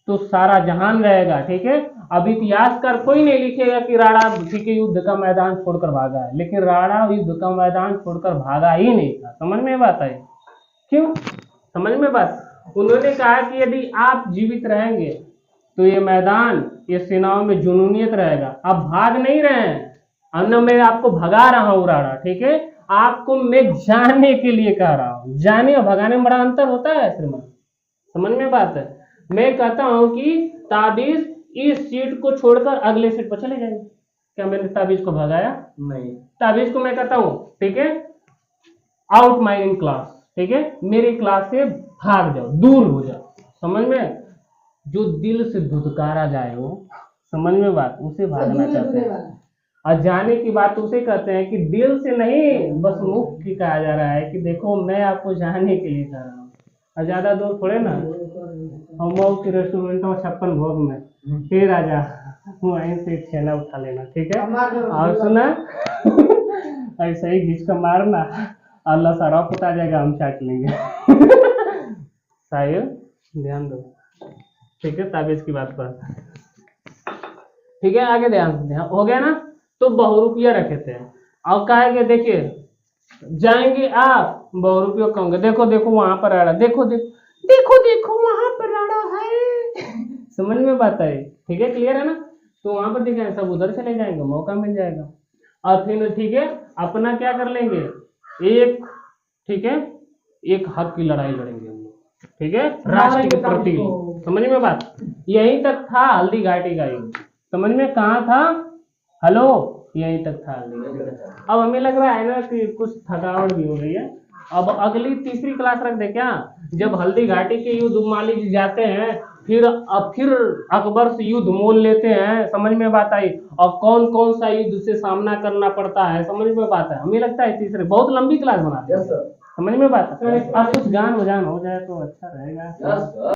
तो सारा जहान रहेगा, ठीक है। अब इतिहासकार कोई नहीं लिखेगा कि राणा, ठीक है, युद्ध का मैदान छोड़कर भागा है, लेकिन राणा युद्ध का मैदान छोड़कर भागा ही नहीं था, समझ में बात आई। क्यों? समझ में बात। उन्होंने कहा कि यदि आप जीवित रहेंगे तो ये मैदान, ये सेनाओं में जुनूनियत रहेगा। आप भाग नहीं रहे हैं, अब न मैं आपको भगा रहा हूँ राणा, ठीक है, आपको मैं जाने के लिए कह रहा हूँ। जाने और भगाने में बड़ा अंतर होता है श्रीमान, समझ में बात है। मैं कहता हूँ कि ताबीज इस सीट को छोड़कर अगले सीट पर चले जाएंगे। क्या मैंने ताबीज को भगाया? नहीं। ताबीज को मैं कहता हूँ, ठीक है, आउट माई इन क्लास, ठीक है, मेरी क्लास से भाग जाओ, दूर हो जाओ। समझ में? जो दिल से धुतकारा जाए वो, समझ में बात, उसे भागना चाहते हैं। और जाने की बात उसे कहते हैं कि दिल से नहीं, बस मुख की कहा जा रहा है कि देखो मैं आपको जाने के लिए कह रहा हूँ। और ज्यादा दूर थोड़े ना, हम मऊ के रेस्टोरेंट में 56 भोग में फिर राजा वहीं से छेना उठा लेना, ठीक है। और सुना ऐसे ही घिंच कर मारना, अल्लाह सारा पुता जाएगा, हम चाट लेंगे। साहिल ध्यान दो, ठीक है, ताबीज की बात पर, ठीक है। आगे ध्यान हो गया ना। तो बहुरूपिया रखे थे, अब कहेंगे देखिए जाएंगे आप, बहुरूपिया कहूंगे देखो देखो वहां पर राड़ा, देखो देखो देखो देखो वहां पर राड़ा है। समझ में बात है, ठीक है, क्लियर है ना। तो वहां पर दिखाएंगे, सब उधर चले जाएंगे, मौका मिल जाएगा। और फिर ठीक है, अपना क्या कर लेंगे, एक, ठीक है, एक हक की लड़ाई लड़ेंगे हम लोग, ठीक है, राष्ट्र के प्रति। समझ में बात, यहीं तक था हल्दी घाटी का युद्ध। समझ में कहाँ था, हेलो, यहीं तक था हल्दी घाटी। अब हमें लग रहा है ना कि कुछ थकावट भी हो रही है। अब अगली तीसरी क्लास रख दे क्या, जब हल्दी घाटी के युद्ध माली जी जाते हैं, फिर अकबर से युद्ध मोल लेते हैं। समझ में बात आई, और कौन कौन सा युद्ध से सामना करना पड़ता है, समझ में बात है। हमें लगता है तीसरे बहुत लंबी क्लास बनाते हैं, समझ में बात है। अब कुछ गान वजान हो जाए तो अच्छा रहेगा।